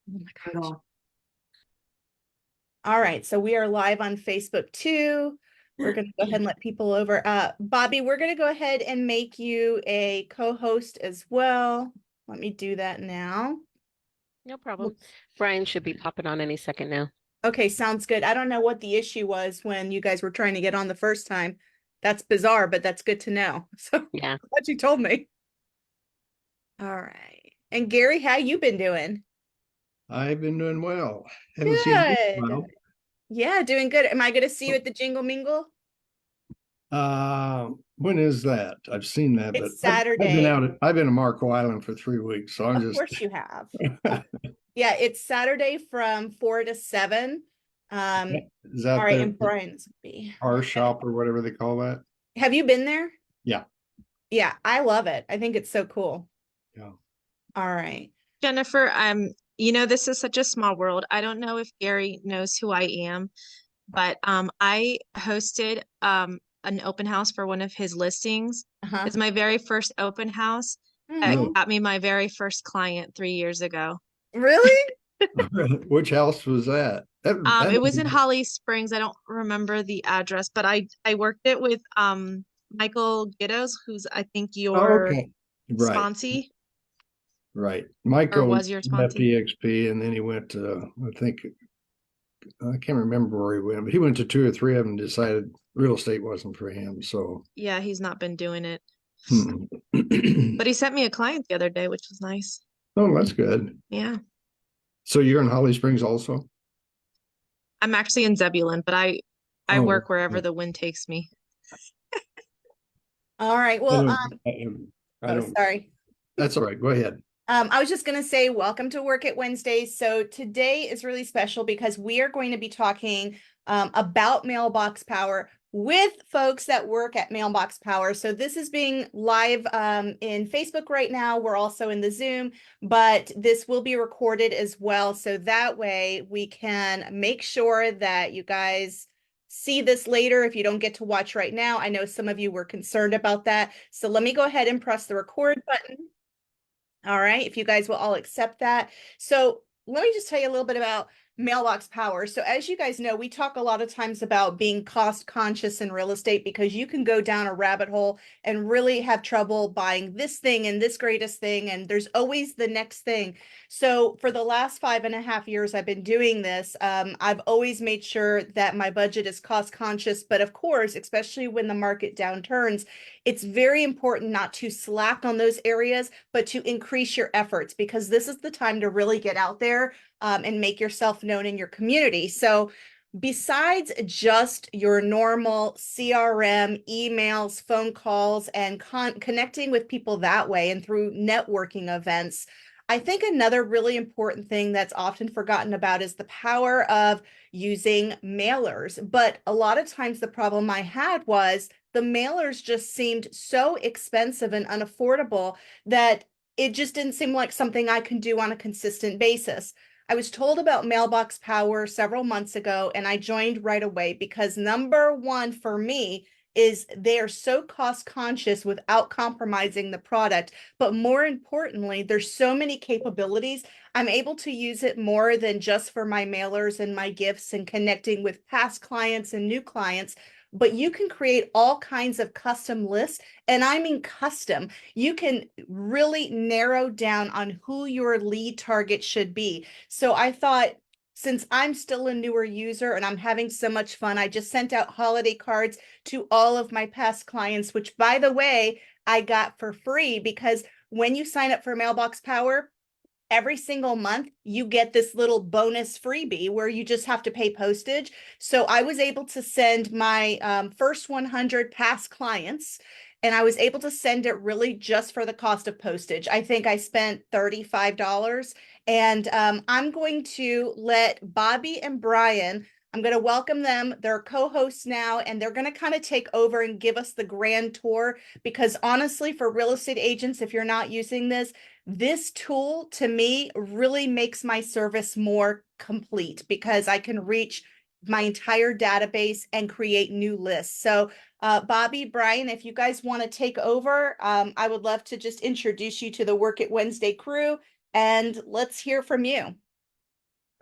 Oh my at gosh. all. All right, so we are live on Facebook too. We're going to go ahead and let people over. Bobby, we're going to go ahead and make you a co-host as well. Let me do that now. No problem. Brian should be popping on any second now. Okay, sounds good. I don't know what the issue was when you guys were trying to get on the first time. That's bizarre, but that's good to know. So Yeah. glad you told me. All right. And Gary, how you been doing? I've been doing well. Haven't seen you in a Good. while. Yeah, doing good. Am I going to see you at the Jingle Mingle? When is that? I've seen that, but It's I've been Saturday. out. I've been to Marco Island for 3 weeks, so I'm Of just. course you have. Yeah, it's Saturday from 4 to 7. Is All that right, their and Brian's be. car shop or whatever they call that? Have you been there? Yeah, Yeah, I love it. I think it's so cool. yeah. All right. Jennifer, this is such a small world. I don't know if Gary knows who I am, but I hosted an open house for one of his listings. Uh-huh. It's my very first open house. It Mhm. got me my very first client 3 years ago. Really? Which house was that? It was in Holly Springs. I don't remember the address, but I worked it with Michael Giddos, who's I think Oh, your okay. Right, sponsee right. or Michael was your left sponsee. EXP and then he went to, I think, I can't remember where he went, but he went to two or three of them and decided real estate wasn't for him. So, Yeah, he's not been doing it. hmm. But he sent me a client the other day, which was nice. Oh, that's good. Yeah. So you're in Holly Springs also? I'm actually in Zebulon, but I Oh, work wherever okay. the wind takes me. All right. I Well, don't, I oh, don't, sorry. that's all right. Go ahead. I was just going to say, welcome to Work It Wednesdays. So today is really special because we are going to be talking about Mailbox Power with folks that work at Mailbox Power. So this is being live in Facebook right now. We're also in the Zoom, but this will be recorded as well. So that way we can make sure that you guys see this later if you don't get to watch right now. I know some of you were concerned about that. So let me go ahead and press the record button. All right, if you guys will all accept that. So let me just tell you a little bit about Mailbox Power. So as you guys know, we talk a lot of times about being cost conscious in real estate because you can go down a rabbit hole and really have trouble buying this thing and this greatest thing, and there's always the next thing. So for the last 5.5 years I've been doing this, I've always made sure that my budget is cost conscious, but of course, especially when the market downturns, it's very important not to slack on those areas, but to increase your efforts because this is the time to really get out there and make yourself known in your community. So besides just your normal CRM, emails, phone calls, and connecting with people that way and through networking events, I think another really important thing that's often forgotten about is the power of using mailers. But a lot of times the problem I had was the mailers just seemed so expensive and unaffordable that it just didn't seem like something I can do on a consistent basis. I was told about Mailbox Power several months ago, and I joined right away because number one for me is they are so cost conscious without compromising the product. But more importantly, there's so many capabilities. I'm able to use it more than just for my mailers and my gifts and connecting with past clients and new clients, but you can create all kinds of custom lists. And I mean custom. You can really narrow down on who your lead target should be. So I thought, since I'm still a newer user and I'm having so much fun, I just sent out holiday cards to all of my past clients, which, by the way, I got for free because when you sign up for Mailbox Power, every single month you get this little bonus freebie where you just have to pay postage. So I was able to send my first 100 past clients, and I was able to send it really just for the cost of postage. I think I spent $35. And I'm going to let Bobby and Brian, I'm going to welcome them. They're co-hosts now, and they're going to kind of take over and give us the grand tour because honestly, for real estate agents, if you're not using this tool to me really makes my service more complete because I can reach my entire database and create new lists. So, Bobby, Brian, if you guys want to take over, I would love to just introduce you to the Work It Wednesday crew and let's hear from you.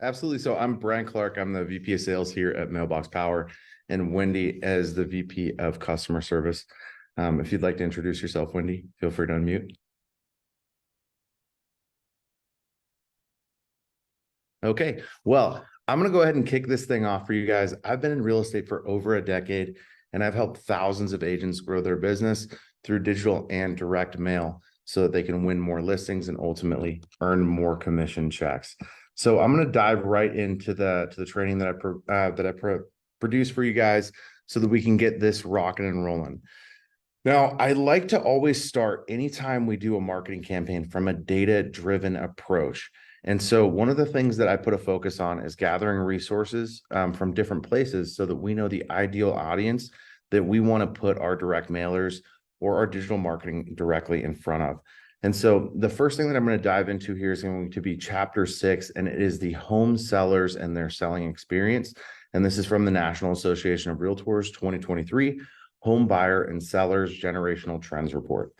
Absolutely. So I'm Brian Clark. I'm the VP of Sales here at Mailbox Power, and Wendy as the VP of Customer Service. If you'd like to introduce yourself, Wendy, feel free to unmute. Okay, well, I'm going to go ahead and kick this thing off for you guys. I've been in real estate for over a decade, and I've helped thousands of agents grow their business through digital and direct mail so that they can win more listings and ultimately earn more commission checks. So I'm going to dive right into the training that I produce for you guys so that we can get this rocking and rolling. Now, I like to always start anytime we do a marketing campaign from a data-driven approach. And so one of the things that I put a focus on is gathering resources from different places so that we know the ideal audience that we want to put our direct mailers or our digital marketing directly in front of. And so the first thing that I'm going to dive into here is going to be chapter 6, and it is the home sellers and their selling experience. And this is from the National Association of Realtors 2023 Home Buyer and Sellers Generational Trends Report.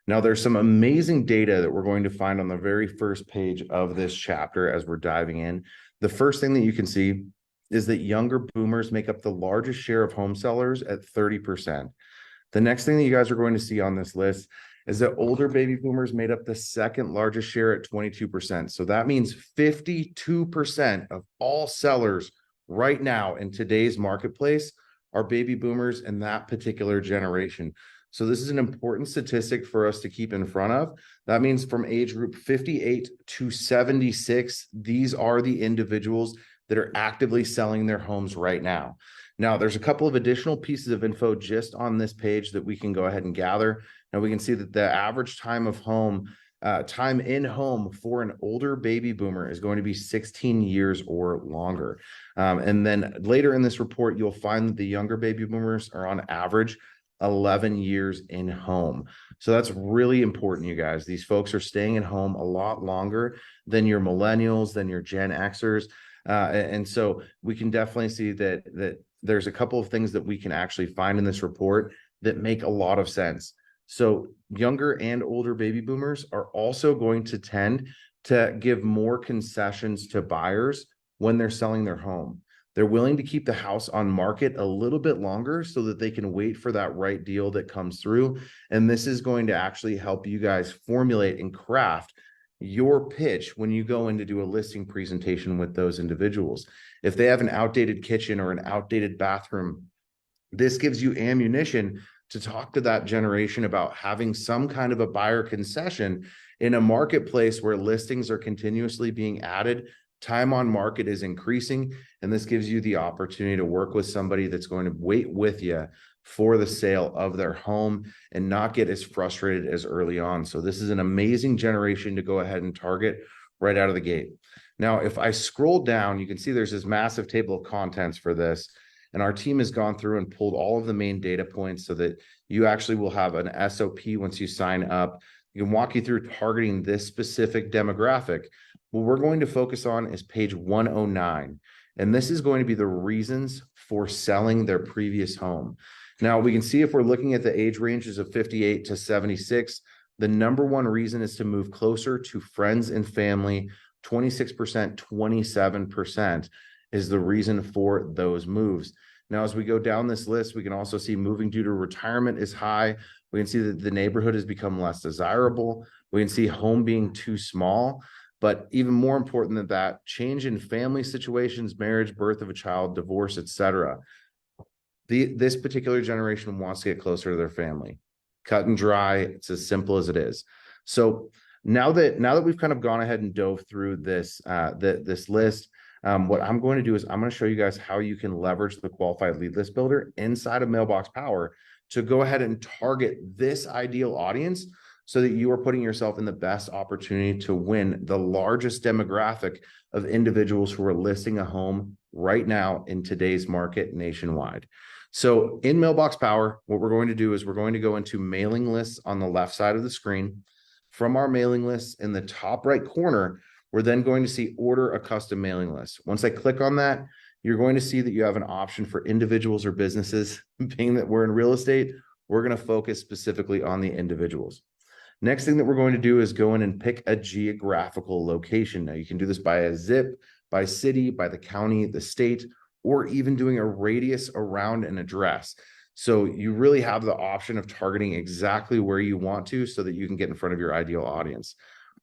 Now, there's some amazing data that we're going to find on the very first page of this chapter as we're diving in. The first thing that you can see is that younger boomers make up the largest share of home sellers at 30%. The next thing that you guys are going to see on this list is that older baby boomers made up the second largest share at 22%. So that means 52% of all sellers right now in today's marketplace are baby boomers in that particular generation. So this is an important statistic for us to keep in front of. That means from age group 58 to 76, these are the individuals that are actively selling their homes right now. Now, there's a couple of additional pieces of info just on this page that we can go ahead and gather. Now we can see that the average time in home for an older baby boomer is going to be 16 years or longer. And then later in this report, you'll find that the younger baby boomers are on average 11 years in home. So that's really important, you guys. These folks are staying at home a lot longer than your millennials, than your Gen Xers. And so we can definitely see that there's a couple of things that we can actually find in this report that make a lot of sense. So younger and older baby boomers are also going to tend to give more concessions to buyers when they're selling their home. They're willing to keep the house on market a little bit longer so that they can wait for that right deal that comes through. And this is going to actually help you guys formulate and craft your pitch when you go in to do a listing presentation with those individuals. If they have an outdated kitchen or an outdated bathroom, this gives you ammunition to talk to that generation about having some kind of a buyer concession in a marketplace where listings are continuously being added. Time on market is increasing, and this gives you the opportunity to work with somebody that's going to wait with you for the sale of their home and not get as frustrated as early on. So this is an amazing generation to go ahead and target right out of the gate. Now, if I scroll down, you can see there's this massive table of contents for this. And our team has gone through and pulled all of the main data points so that you actually will have an SOP once you sign up. You can walk you through targeting this specific demographic. What we're going to focus on is page 109. And this is going to be the reasons for selling their previous home. Now, we can see if we're looking at the age ranges of 58 to 76, the number one reason is to move closer to friends and family. 26%, 27% is the reason for those moves. Now, as we go down this list, we can also see moving due to retirement is high. We can see that the neighborhood has become less desirable. We can see home being too small. But even more important than that, change in family situations, marriage, birth of a child, divorce, etc. This particular generation wants to get closer to their family. Cut and dry. It's as simple as it is. So now that we've kind of gone ahead and dove through this this list, what I'm going to do is I'm going to show you guys how you can leverage the qualified lead list builder inside of Mailbox Power to go ahead and target this ideal audience so that you are putting yourself in the best opportunity to win the largest demographic of individuals who are listing a home right now in today's market nationwide. So in Mailbox Power, what we're going to do is we're going to go into mailing lists on the left side of the screen. From our mailing lists in the top right corner, we're then going to see order a custom mailing list. Once I click on that, you're going to see that you have an option for individuals or businesses. Being that we're in real estate, we're going to focus specifically on the individuals. Next thing that we're going to do is go in and pick a geographical location. Now you can do this by a zip, by city, by the county, the state, or even doing a radius around an address. So you really have the option of targeting exactly where you want to so that you can get in front of your ideal audience.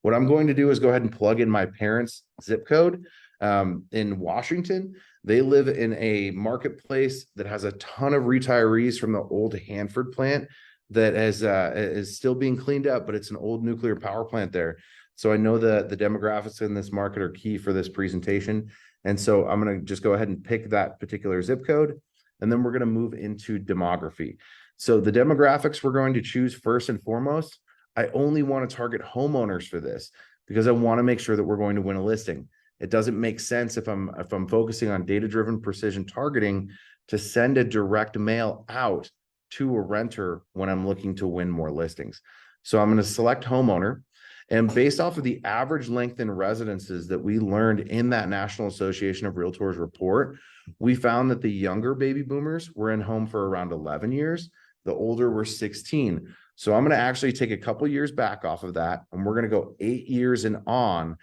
What I'm going to do is go ahead and plug in my parents' zip code in Washington. They live in a marketplace that has a ton of retirees from the old Hanford plant that is still being cleaned up, but it's an old nuclear power plant there. So I know the demographics in this market are key for this presentation. And so I'm going to just go ahead and pick that particular zip code. And then we're going to move into demography. So the demographics we're going to choose first and foremost, I only want to target homeowners for this because I want to make sure that we're going to win a listing. It doesn't make sense if I'm focusing on data-driven precision targeting to send a direct mail out to a renter when I'm looking to win more listings. So I'm going to select homeowner. And based off of the average length in residences that we learned in that National Association of Realtors report, we found that the younger baby boomers were in home for around 11 years. The older were 16. So I'm going to actually take a couple years back off of that, and we're going to go 8 years and on,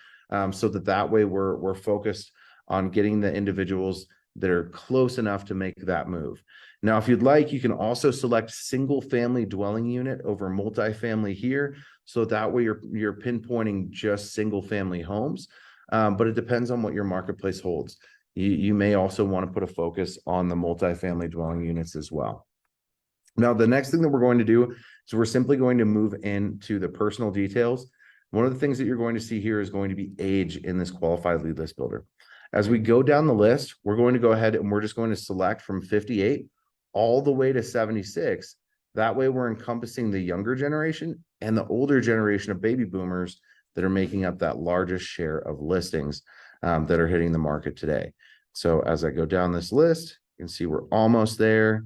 so that way we're focused on getting the individuals that are close enough to make that move. Now, if you'd like, you can also select single family dwelling unit over multifamily here. So that way you're pinpointing just single family homes, but it depends on what your marketplace holds. You may also want to put a focus on the multifamily dwelling units as well. Now, the next thing that we're going to do is we're simply going to move into the personal details. One of the things that you're going to see here is going to be age in this qualified lead list builder. As we go down the list, we're going to go ahead and we're just going to select from 58 all the way to 76. That way we're encompassing the younger generation and the older generation of baby boomers that are making up that largest share of listings that are hitting the market today. So as I go down this list, you can see we're almost there.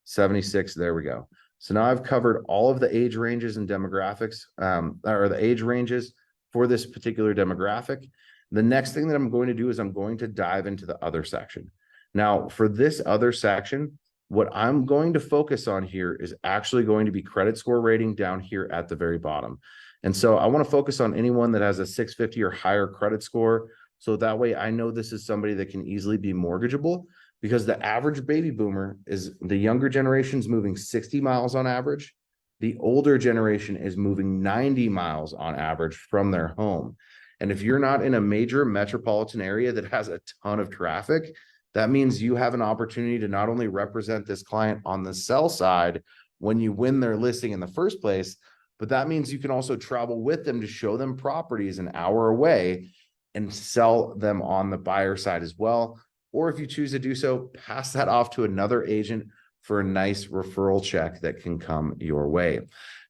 76, there we go. So now I've covered all of the age ranges and demographics, or the age ranges for this particular demographic. The next thing that I'm going to do is I'm going to dive into the other section. Now, for this other section, what I'm going to focus on here is actually going to be credit score rating down here at the very bottom. And so I want to focus on anyone that has a 650 or higher credit score. So that way I know this is somebody that can easily be mortgageable, because the average baby boomer is the younger generation's moving 60 miles on average. The older generation is moving 90 miles on average from their home. And if you're not in a major metropolitan area that has a ton of traffic, that means you have an opportunity to not only represent this client on the sell side when you win their listing in the first place, but that means you can also travel with them to show them properties an hour away and sell them on the buyer side as well. Or if you choose to do so, pass that off to another agent for a nice referral check that can come your way.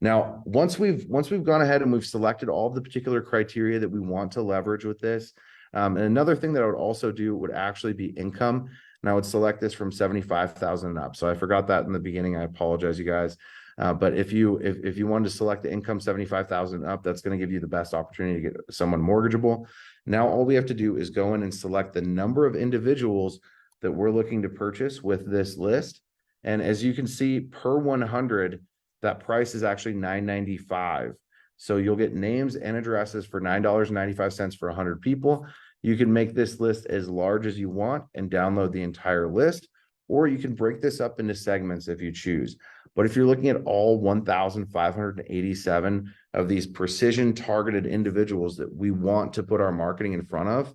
Now, once we've gone ahead and we've selected all of the particular criteria that we want to leverage with this, and another thing that I would also do would actually be income, and I would select this from 75,000 and up. So I forgot that in the beginning. I apologize, you guys. But if you wanted to select the income 75,000 up, that's going to give you the best opportunity to get someone mortgageable. Now, all we have to do is go in and select the number of individuals that we're looking to purchase with this list. And as you can see, per 100, that price is actually $9.95. So you'll get names and addresses for $9.95 for 100 people. You can make this list as large as you want and download the entire list, or you can break this up into segments if you choose. But if you're looking at all 1,587 of these precision targeted individuals that we want to put our marketing in front of,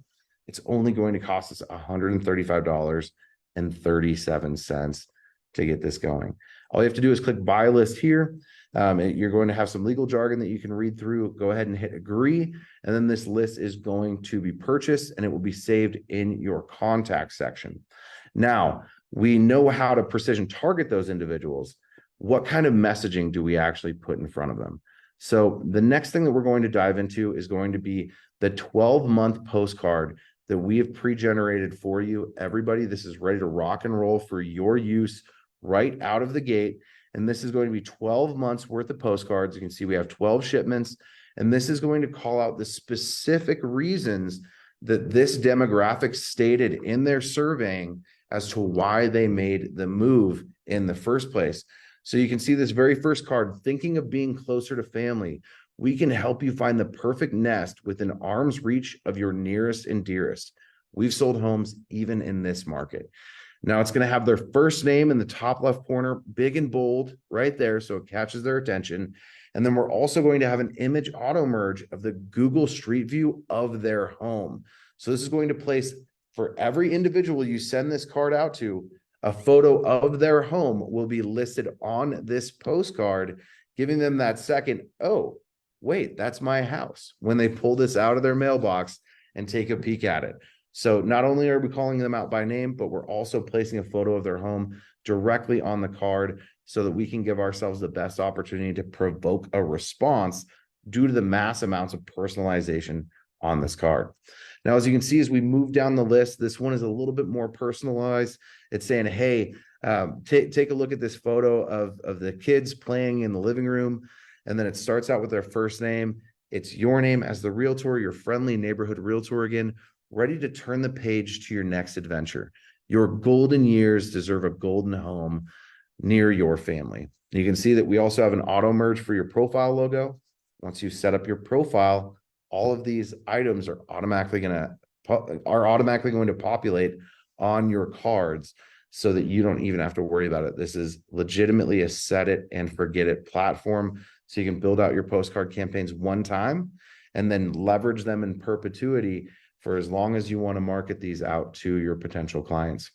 it's only going to cost us $135.37 to get this going. All you have to do is click buy list here. You're going to have some legal jargon that you can read through. Go ahead and hit agree. And then this list is going to be purchased and it will be saved in your contact section. Now, we know how to precision target those individuals. What kind of messaging do we actually put in front of them? So the next thing that we're going to dive into is going to be the 12-month postcard that we have pre-generated for you. Everybody, this is ready to rock and roll for your use right out of the gate. And this is going to be 12 months worth of postcards. You can see we have 12 shipments, and this is going to call out the specific reasons that this demographic stated in their surveying as to why they made the move in the first place. So you can see this very first card, thinking of being closer to family. We can help you find the perfect nest within arm's reach of your nearest and dearest. We've sold homes even in this market. Now it's going to have their first name in the top left corner, big and bold right there, so it catches their attention. And then we're also going to have an image auto merge of the Google Street View of their home. So this is going to place, for every individual you send this card out to, a photo of their home will be listed on this postcard, giving them that second, oh, wait, that's my house, when they pull this out of their mailbox and take a peek at it. So not only are we calling them out by name, but we're also placing a photo of their home directly on the card so that we can give ourselves the best opportunity to provoke a response due to the mass amounts of personalization on this card. Now, as you can see, as we move down the list, this one is a little bit more personalized. It's saying, hey, take a look at this photo of the kids playing in the living room. And then it starts out with their first name. It's your name as the realtor, your friendly neighborhood realtor again, ready to turn the page to your next adventure. Your golden years deserve a golden home near your family. You can see that we also have an auto merge for your profile logo. Once you set up your profile, all of these items are automatically going to populate on your cards so that you don't even have to worry about it. This is legitimately a set it and forget it platform. So you can build out your postcard campaigns one time and then leverage them in perpetuity for as long as you want to market these out to your potential clients.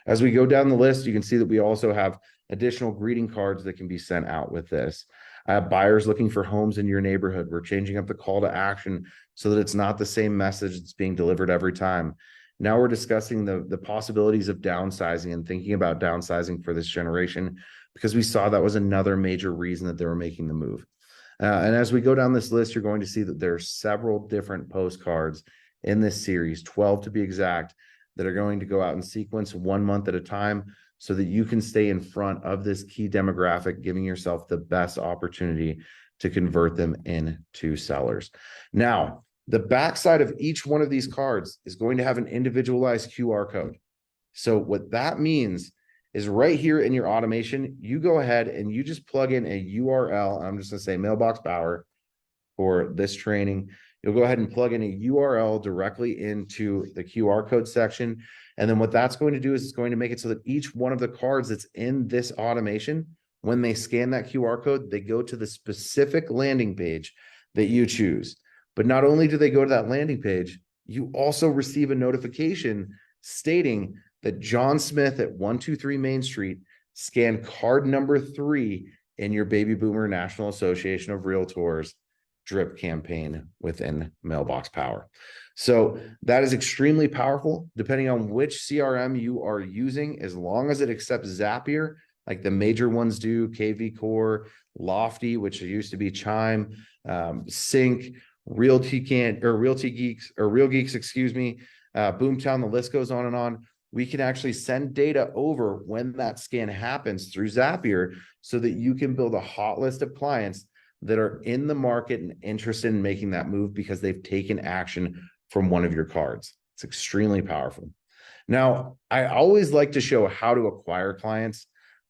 As we go down the list, you can see that we also have additional greeting cards that can be sent out with this. Buyers looking for homes in your neighborhood. We're changing up the call to action so that it's not the same message that's being delivered every time. Now we're discussing the possibilities of downsizing and thinking about downsizing for this generation, because we saw that was another major reason that they were making the move. And as we go down this list, you're going to see that there are several different postcards in this series, 12 to be exact, that are going to go out in sequence 1 month at a time so that you can stay in front of this key demographic, giving yourself the best opportunity to convert them into sellers. Now, the backside of each one of these cards is going to have an individualized QR code. So what that means is right here in your automation, you go ahead and you just plug in a URL. I'm just going to say Mailbox Power for this training. You'll go ahead and plug in a URL directly into the QR code section. And then what that's going to do is it's going to make it so that each one of the cards that's in this automation, when they scan that QR code, they go to the specific landing page that you choose. But not only do they go to that landing page, you also receive a notification stating that John Smith at 123 Main Street scanned card number 3 in your Baby Boomer National Association of Realtors drip campaign within Mailbox Power. So that is extremely powerful, depending on which CRM you are using. As long as it accepts Zapier, like the major ones do, KV Core, Lofty, which used to be Chime, Sync, Real Geeks, excuse me, Boomtown, the list goes on and on. We can actually send data over when that scan happens through Zapier so that you can build a hot list of clients that are in the market and interested in making that move because they've taken action from one of your cards. It's extremely powerful. Now, I always like to show how to acquire clients,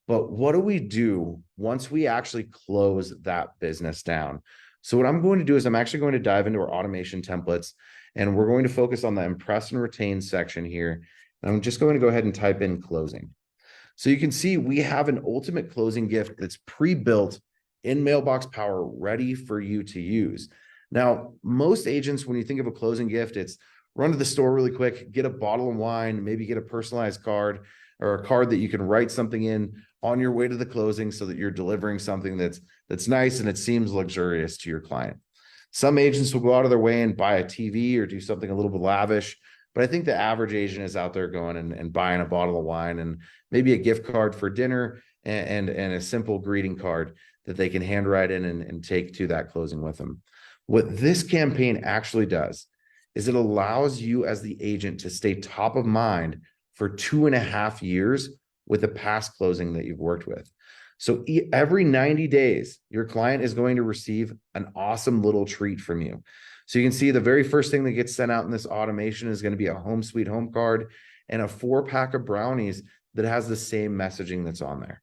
but what do we do once we actually close that business down? So what I'm going to do is I'm actually going to dive into our automation templates, and we're going to focus on the impress and retain section here. And I'm just going to go ahead and type in closing. So you can see we have an ultimate closing gift that's pre-built in Mailbox Power, ready for you to use. Now, most agents, when you think of a closing gift, it's run to the store really quick, get a bottle of wine, maybe get a personalized card or a card that you can write something in on your way to the closing so that you're delivering something that's nice and it seems luxurious to your client. Some agents will go out of their way and buy a TV or do something a little bit lavish, but I think the average agent is out there going and buying a bottle of wine and maybe a gift card for dinner and a simple greeting card that they can handwrite in and take to that closing with them. What this campaign actually does is it allows you as the agent to stay top of mind for 2.5 years with the past closing that you've worked with. So every 90 days, your client is going to receive an awesome little treat from you. So you can see the very first thing that gets sent out in this automation is going to be a home sweet home card and a 4-pack of brownies that has the same messaging that's on there.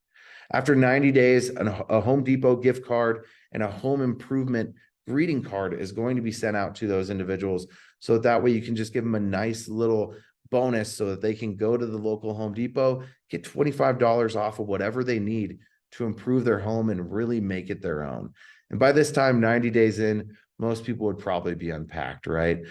After 90 days, a Home Depot gift card and a home improvement greeting card is going to be sent out to those individuals. So that way you can just give them a nice little bonus so that they can go to the local Home Depot, get $25 off of whatever they need to improve their home and really make it their own. And by this time, 90 days in, most people would probably be unpacked, right?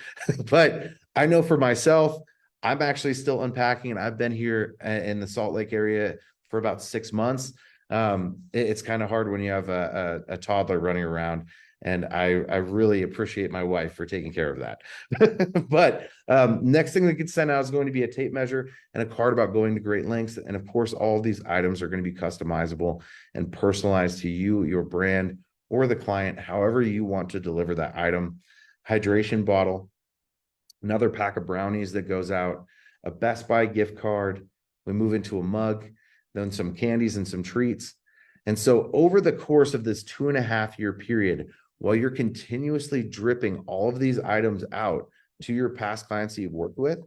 But I know for myself, I'm actually still unpacking, and I've been here in the Salt Lake area for about 6 months. It's kind of hard when you have a toddler running around, and I really appreciate my wife for taking care of that. But next thing that gets sent out is going to be a tape measure and a card about going to great lengths. And of course, all of these items are going to be customizable and personalized to you, your brand, or the client, however you want to deliver that item. Hydration bottle, another pack of brownies that goes out, a Best Buy gift card. We move into a mug, then some candies and some treats. And so over the course of this 2.5-year period, while you're continuously dripping all of these items out to your past clients that you've worked with,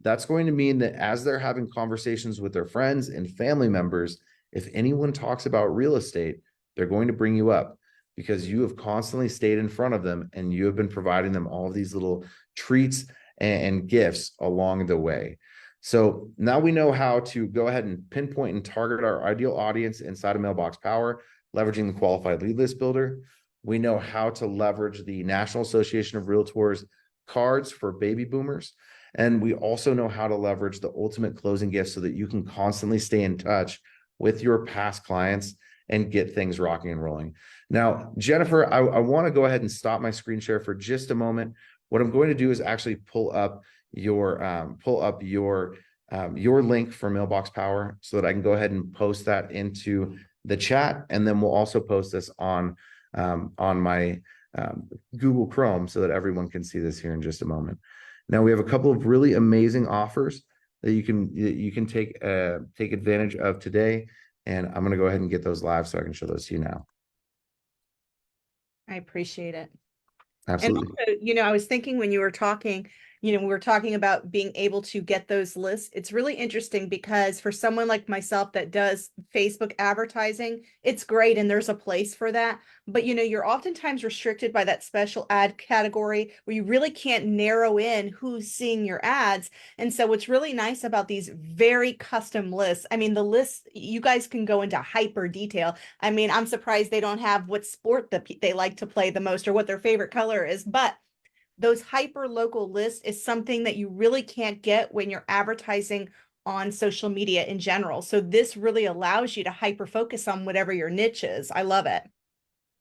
that's going to mean that as they're having conversations with their friends and family members, if anyone talks about real estate, they're going to bring you up because you have constantly stayed in front of them and you have been providing them all of these little treats and gifts along the way. So now we know how to go ahead and pinpoint and target our ideal audience inside of Mailbox Power, leveraging the qualified lead list builder. We know how to leverage the National Association of Realtors cards for baby boomers. And we also know how to leverage the ultimate closing gift so that you can constantly stay in touch with your past clients and get things rocking and rolling. Now, Jennifer, I want to go ahead and stop my screen share for just a moment. What I'm going to do is actually pull up your link for Mailbox Power so that I can go ahead and post that into the chat, and then we'll also post this on my Google Chrome so that everyone can see this here in just a moment. Now we have a couple of really amazing offers that you can take advantage of today, and I'm going to go ahead and get those live so I can show those to you now. I appreciate it. Absolutely. And also, I was thinking when you were talking, we were talking about being able to get those lists. It's really interesting because for someone like myself that does Facebook advertising, it's great and there's a place for that. But, you're oftentimes restricted by that special ad category where you really can't narrow in who's seeing your ads. And so what's really nice about these very custom lists, I mean, the lists, you guys can go into hyper detail. I mean, I'm surprised they don't have what sport they like to play the most or what their favorite color is, but those hyper local lists is something that you really can't get when you're advertising on social media in general. So this really allows you to hyper focus on whatever your niche is. I love it.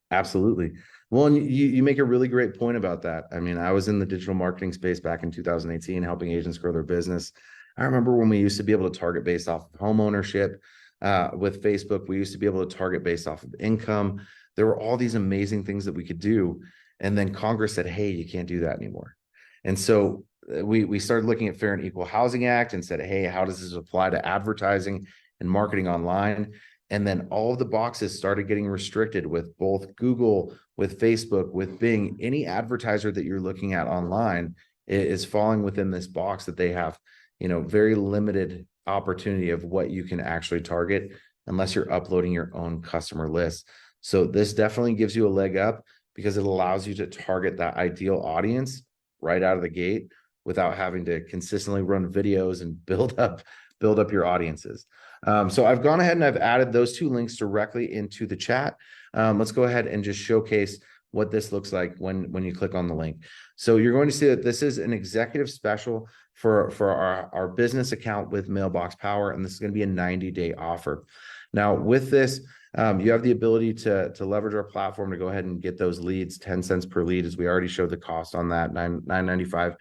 Absolutely. Well, and you make a really great point about that. I mean, I was in the digital marketing space back in 2018, helping agents grow their business. I remember when we used to be able to target based off of home ownership. With Facebook, we used to be able to target based off of income. There were all these amazing things that we could do. And then Congress said, hey, you can't do that anymore. And so we started looking at Fair and Equal Housing Act and said, hey, how does this apply to advertising and marketing online? And then all of the boxes started getting restricted with both Google, with Facebook, with Bing. Any advertiser that you're looking at online is falling within this box that they have, very limited opportunity of what you can actually target unless you're uploading your own customer list. So this definitely gives you a leg up because it allows you to target that ideal audience right out of the gate without having to consistently run videos and build up your audiences. So I've gone ahead and I've added those two links directly into the chat. Let's go ahead and just showcase what this looks like when you click on the link. So you're going to see that this is an executive special for our business account with Mailbox Power, and this is going to be a 90-day offer. Now with this, you have the ability to leverage our platform to go ahead and get those leads, 10 cents per lead, as we already showed the cost on that, $9.95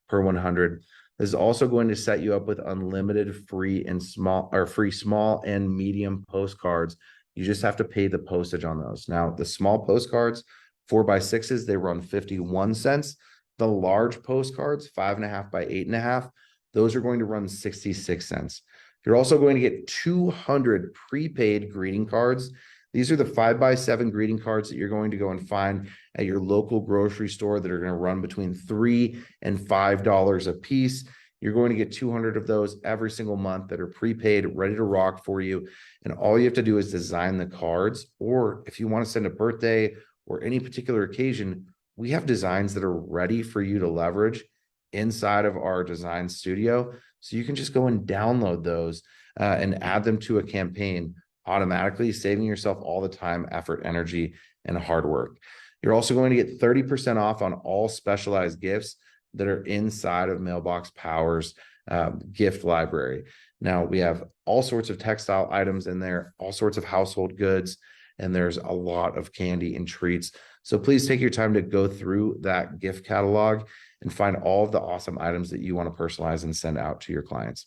per 100. This is also going to set you up with unlimited free small and medium postcards. You just have to pay the postage on those. Now, the small postcards, 4x6s, they run 51 cents. The large postcards, 5.5 by 8.5, those are going to run 66 cents. You're also going to get 200 prepaid greeting cards. These are the 5x7 greeting cards that you're going to go and find at your local grocery store that are going to run between $3 and $5 a piece. You're going to get 200 of those every single month that are prepaid, ready to rock for you. And all you have to do is design the cards, or if you want to send a birthday or any particular occasion, we have designs that are ready for you to leverage inside of our design studio. So you can just go and download those and add them to a campaign automatically, saving yourself all the time, effort, energy, and hard work. You're also going to get 30% off on all specialized gifts that are inside of Mailbox Power's gift library. Now, we have all sorts of textile items in there, all sorts of household goods, and there's a lot of candy and treats. So please take your time to go through that gift catalog and find all of the awesome items that you want to personalize and send out to your clients.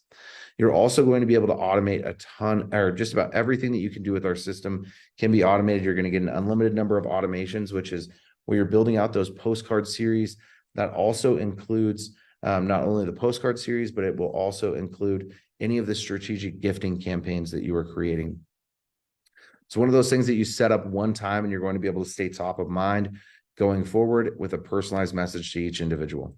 You're also going to be able to automate a ton, or just about everything that you can do with our system can be automated. You're going to get an unlimited number of automations, which is where you're building out those postcard series. That also includes not only the postcard series, but it will also include any of the strategic gifting campaigns that you are creating. It's one of those things that you set up one time and you're going to be able to stay top of mind going forward with a personalized message to each individual.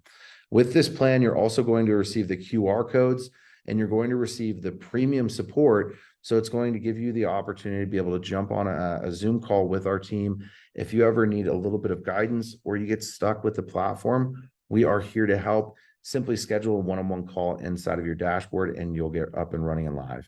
With this plan, you're also going to receive the QR codes and you're going to receive the premium support. So it's going to give you the opportunity to be able to jump on a Zoom call with our team. If you ever need a little bit of guidance or you get stuck with the platform, we are here to help. Simply schedule a one-on-one call inside of your dashboard and you'll get up and running and live.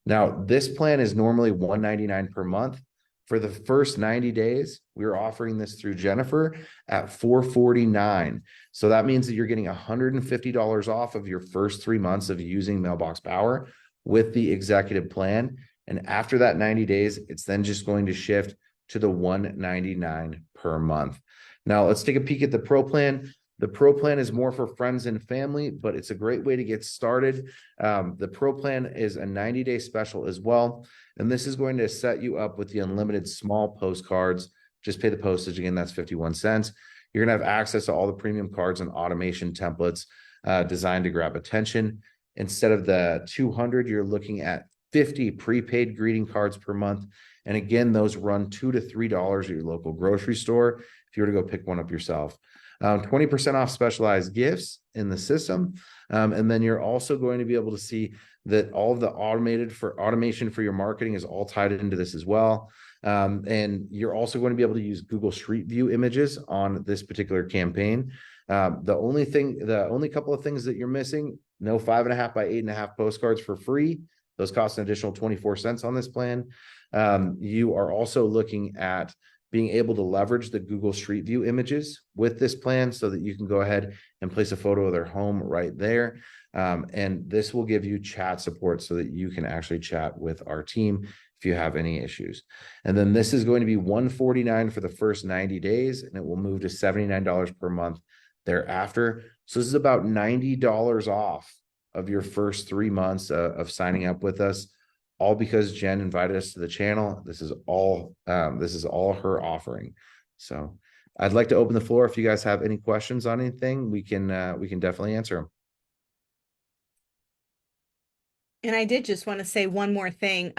Now, this plan is normally $199 per month. For the first 90 days, we're offering this through Jennifer at $449. So that means that you're getting $150 off of your first 3 months of using Mailbox Power with the executive plan. And after that 90 days, it's then just going to shift to the $199 per month. Now, let's take a peek at the Pro plan. The Pro plan is more for friends and family, but it's a great way to get started. The Pro plan is a 90-day special as well. And this is going to set you up with the unlimited small postcards. Just pay the postage. Again, that's 51 cents. You're going to have access to all the premium cards and automation templates designed to grab attention. Instead of the 200, you're looking at 50 prepaid greeting cards per month. And again, those run $2 to $3 at your local grocery store if you were to go pick one up yourself. 20% off specialized gifts in the system. And then you're also going to be able to see that all of the automation for your marketing is all tied into this as well. And you're also going to be able to use Google Street View images on this particular campaign. The only couple of things that you're missing, no 5.5 by 8.5 postcards for free. Those cost an additional 24 cents on this plan. You are also looking at being able to leverage the Google Street View images with this plan so that you can go ahead and place a photo of their home right there. And this will give you chat support so that you can actually chat with our team if you have any issues. And then this is going to be $149 for the first 90 days, and it will move to $79 per month thereafter. So this is about $90 off of your first 3 months of signing up with us. All because Jen invited us to the channel. This is all her offering. So I'd like to open the floor. If you guys have any questions on anything, we can definitely answer them. And I did just want to say one more thing.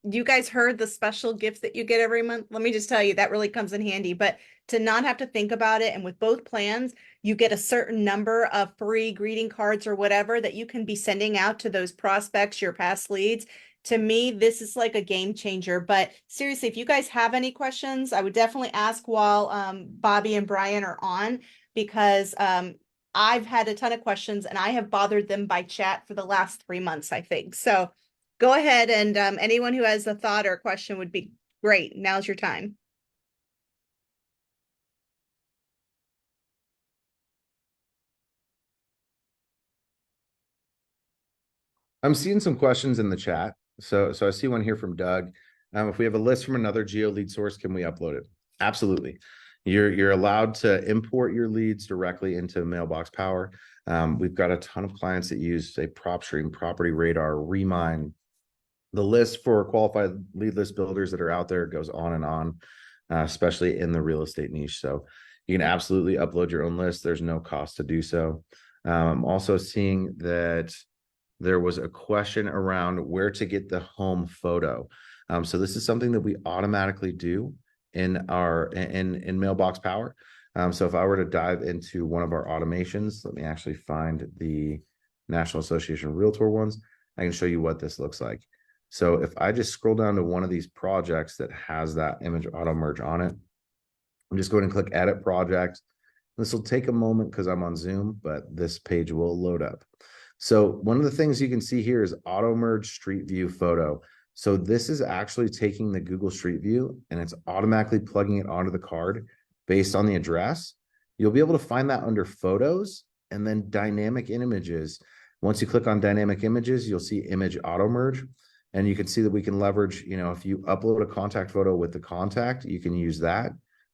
You guys heard the special gifts that you get every month. Let me just tell you, that really comes in handy. But to not have to think about it, and with both plans, you get a certain number of free greeting cards or whatever that you can be sending out to those prospects, your past leads. To me, this is like a game changer. But seriously, if you guys have any questions, I would definitely ask while Bobby and Brian are on, because I've had a ton of questions and I have bothered them by chat for the last 3 months, I think. So go ahead, and anyone who has a thought or a question would be great. Now's your time. I'm seeing some questions in the chat. So I see one here from Doug. If we have a list from another geo lead source, can we upload it? Absolutely. You're allowed to import your leads directly into Mailbox Power. We've got a ton of clients that use, say, PropStream, Property Radar, Remine. The list for qualified lead list builders that are out there goes on and on, especially in the real estate niche. So you can absolutely upload your own list. There's no cost to do so. I'm also seeing that there was a question around where to get the home photo. So this is something that we automatically do in our in Mailbox Power. So if I were to dive into one of our automations, let me actually find the National Association of Realtor ones. I can show you what this looks like. So if I just scroll down to one of these projects that has that image auto merge on it, I'm just going to click edit project. This will take a moment because I'm on Zoom, but this page will load up. So one of the things you can see here is auto merge street view photo. So this is actually taking the Google Street View and it's automatically plugging it onto the card based on the address. You'll be able to find that under photos and then dynamic images. Once you click on dynamic images, you'll see image auto merge. And you can see that we can leverage, you know, if you upload a contact photo with the contact, you can use that.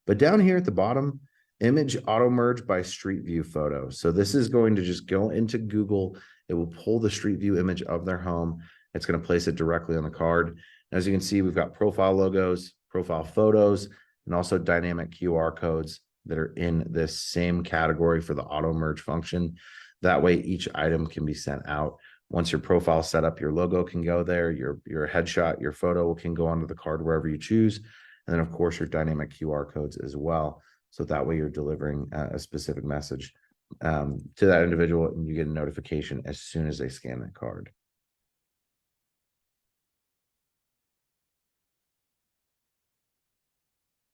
But down here at the bottom, image auto merge by street view photo. So this is going to just go into Google. It will pull the street view image of their home. It's going to place it directly on the card. As you can see, we've got profile logos, profile photos, and also dynamic QR codes that are in this same category for the auto merge function. That way each item can be sent out. Once your profile set up, your logo can go there, your headshot, your photo can go onto the card wherever you choose. And then of course your dynamic QR codes as well. So that way you're delivering a specific message to that individual and you get a notification as soon as they scan that card.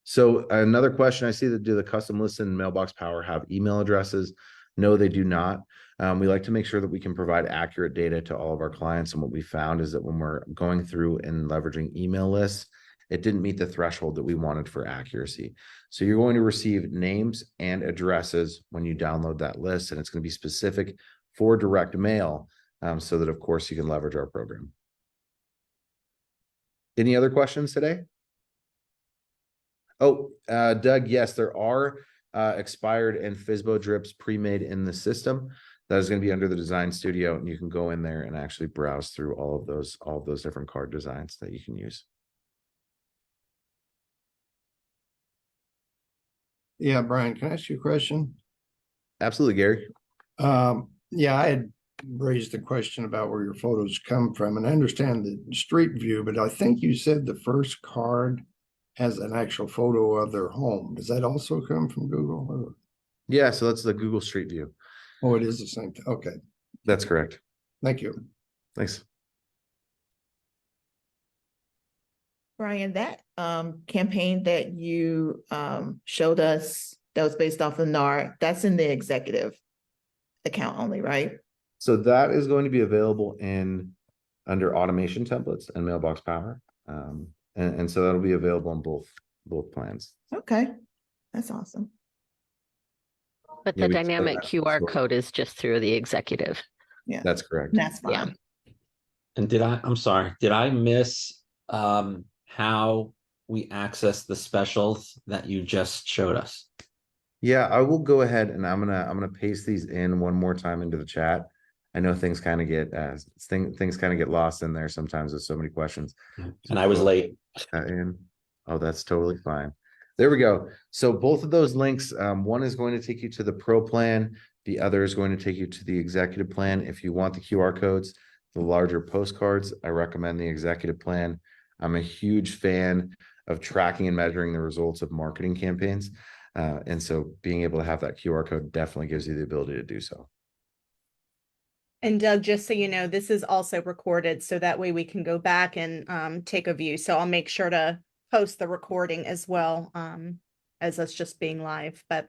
So another question I see that do the custom listen and Mailbox Power have email addresses? No, they do not. We like to make sure that we can provide accurate data to all of our clients. And what we found is that when we're going through and leveraging email lists, it didn't meet the threshold that we wanted for accuracy. So you're going to receive names and addresses when you download that list, and it's going to be specific for direct mail so that, of course, you can leverage our program. Any other questions today? Oh, Doug, yes, there are expired and FSBO drips pre-made in the system. That is going to be under the design studio, and you can go in there and actually browse through all of those different card designs that you can use. Yeah, Brian, can I ask you a question? Absolutely, Gary. Yeah, I had raised the question about where your photos come from, and I understand the street view, but I think you said the first card has an actual photo of their home. Does that also come from Google? Or? Yeah, so that's the Google Street View. Oh, it is the same thing. Okay. That's correct. Thank you. Thanks. Brian, that campaign that you showed us that was based off of NAR, that's in the executive account only, right? So that is going to be available under automation templates and Mailbox Power. And so that'll be available on both plans. Okay, that's awesome. But Yeah, the we- dynamic QR code is just through the executive. Yeah, That's correct. that's fine. Yeah. And I'm sorry, did I miss how we access the specials that you just showed us? Yeah, I will go ahead and I'm gonna paste these in one more time into the chat. I know things kind of get things kind of get lost in there sometimes with so many questions. And I was late. In. Oh, that's totally fine. There we go. So both of those links, one is going to take you to the pro plan. The other is going to take you to the executive plan. If you want the QR codes, the larger postcards, I recommend the executive plan. I'm a huge fan of tracking and measuring the results of marketing campaigns. And so being able to have that QR code definitely gives you the ability to do so. And Doug, just so you know, this is also recorded, so that way we can go back and take a view. So I'll make sure to post the recording as well as us just being live. But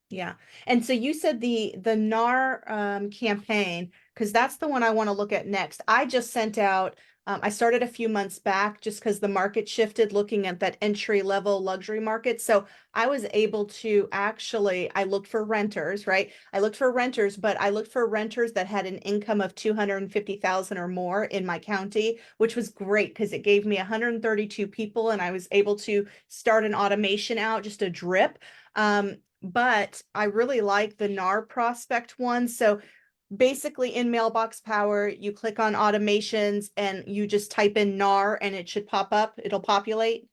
yeah. And so you said the NAR campaign, because that's the one I want to look at next. I just sent out, I started a few months back just because the market shifted, looking at that entry level luxury market. So I was able to I looked for renters, right? I looked for renters, but I looked for renters that had an income of 250,000 or more in my county, which was great because it gave me 132 people and I was able to start an automation out, just a drip. But I really like the NAR prospect one. So basically in Mailbox Power, you click on automations and you just type in NAR and it should pop up. It'll populate.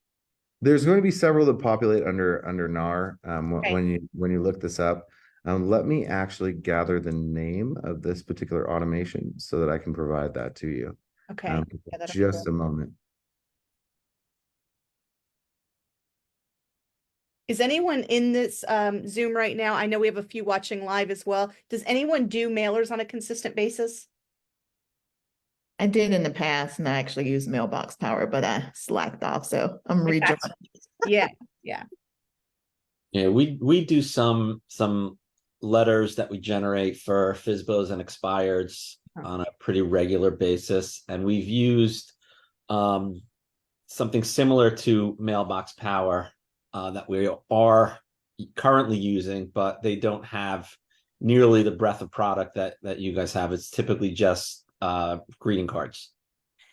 There's going to be several that populate under NAR Okay. when you look this up. Let me actually gather the name of this particular automation so that I can provide that to you. Okay. Yeah, that'll be Just good. a moment. Is anyone in this Zoom right now? I know we have a few watching live as well. Does anyone do mailers on a consistent basis? I did in the past, and I actually used Mailbox Power, but I slacked off, so I'm rejoining. Yeah, yeah. Yeah, we do some letters that we generate for FSBOs and expireds on a pretty regular basis, and we've used something similar to Mailbox Power that we are currently using, but they don't have nearly the breadth of product that you guys have. It's typically just greeting cards.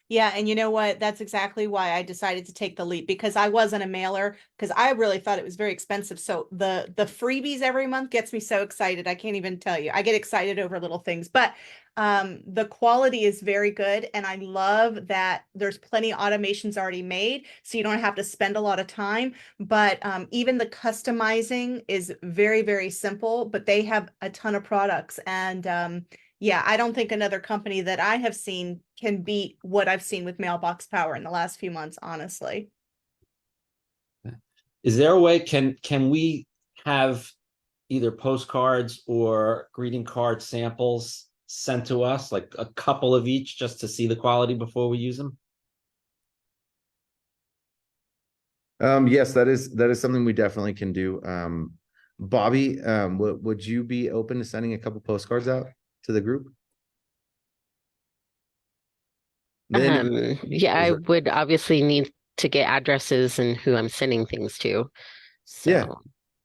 Yeah, and you know what? That's exactly why I decided to take the leap, because I wasn't a mailer, because I really thought it was very expensive. So the freebies every month gets me so excited. I can't even tell you. I get excited over little things, but the quality is very good, and I love that there's plenty of automations already made, so you don't have to spend a lot of time. But even the customizing is very, very simple, but they have a ton of products, and yeah, I don't think another company that I have seen can beat what I've seen with Mailbox Power in the last few months, honestly. Is there a way, can we have either postcards or greeting card samples sent to us, like a couple of each, just to see the quality before we use them? Yes, that is something we definitely can do. Bobby, would you be open to sending a couple postcards out to the group? Then Yeah, I would obviously need to get addresses and who I'm sending things to. yeah, So,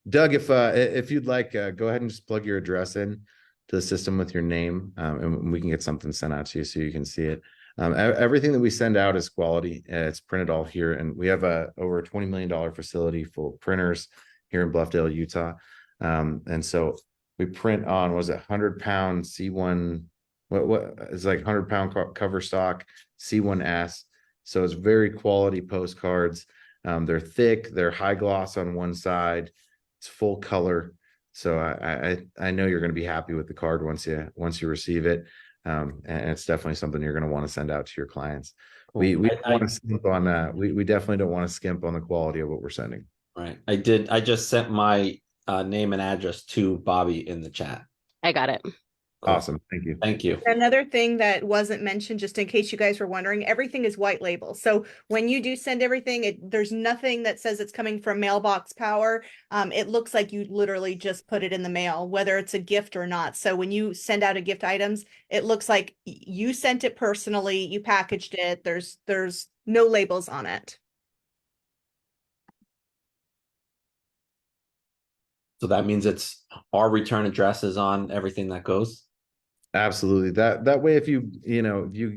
Doug, if you'd like, go ahead and just plug your address in to the system with your name, and we can get something sent out to you so you can see it. Everything that we send out is quality. It's printed all here, and we have over a $20 million facility full of printers here in Bluffdale, Utah. And so we print on, was it 100-pound C1? What it's like 100-pound cover stock C1S. So it's very quality postcards. They're thick, they're high gloss on one side, it's full color. So I know you're going to be happy with the card once you receive it. And it's definitely something you're going to want to send out to your clients. Cool. We don't want to skimp on we definitely don't want to skimp on the quality of what we're sending. Right. I just sent my name and address to Bobby in the chat. I got it. Cool. Awesome. Thank you. Thank you. Another thing that wasn't mentioned, just in case you guys were wondering, everything is white label. So when you do send everything, there's nothing that says it's coming from Mailbox Power. It looks like you literally just put it in the mail, whether it's a gift or not. So when you send out a gift items, it looks like you sent it personally, you packaged it. There's no labels on it. So that means it's our return addresses on everything that goes. Absolutely. That way, if you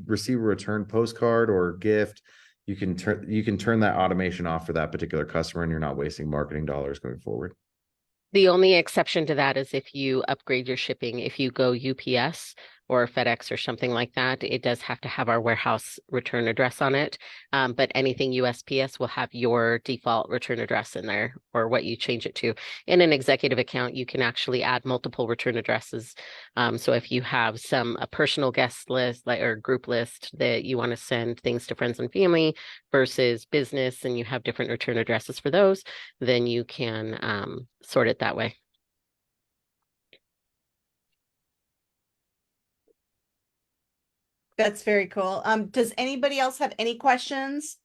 receive a return postcard or gift, you can turn that automation off for that particular customer, and you're not wasting marketing dollars going forward. The only exception to that is if you upgrade your shipping. If you go UPS or FedEx or something like that, it does have to have our warehouse return address on it. But anything USPS will have your default return address in there, or what you change it to. In an executive account, you can actually add multiple return addresses. So if you have a personal guest list or group list that you want to send things to friends and family versus business, and you have different return addresses for those, then you can sort it that way. That's very cool. Does anybody else have any questions?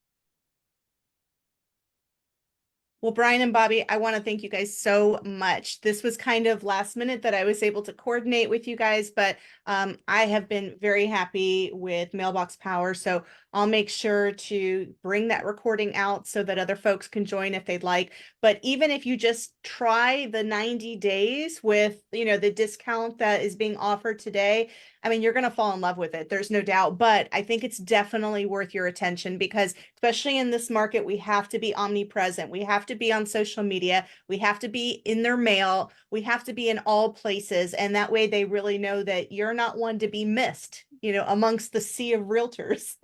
Well, Brian and Bobby, I want to thank you guys so much. This was kind of last minute that I was able to coordinate with you guys, but I have been very happy with Mailbox Power. So I'll make sure to bring that recording out so that other folks can join if they'd like. But even if you just try the 90 days with, the discount that is being offered today, I mean, you're going to fall in love with it. There's no doubt, but I think it's definitely worth your attention, because especially in this market, we have to be omnipresent. We have to be on social media. We have to be in their mail. We have to be in all places. And that way they really know that you're not one to be missed, amongst the sea of realtors.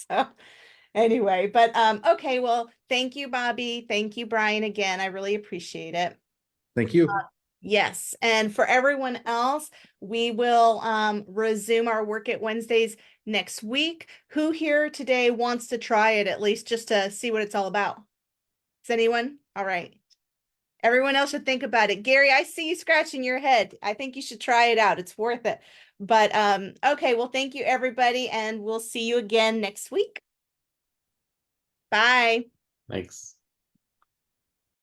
So anyway, but okay, well, thank you, Bobby. Thank you, Brian, again. I really appreciate it. Thank you. Yes. And for everyone else, we will resume our Work It Wednesdays next week. Who here today wants to try it, at least just to see what it's all about? Is anyone? All right. Everyone else should think about it. Gary, I see you scratching your head. I think you should try it out. It's worth it. But okay, well, thank you, everybody, and we'll see you again next week. Bye. Thanks.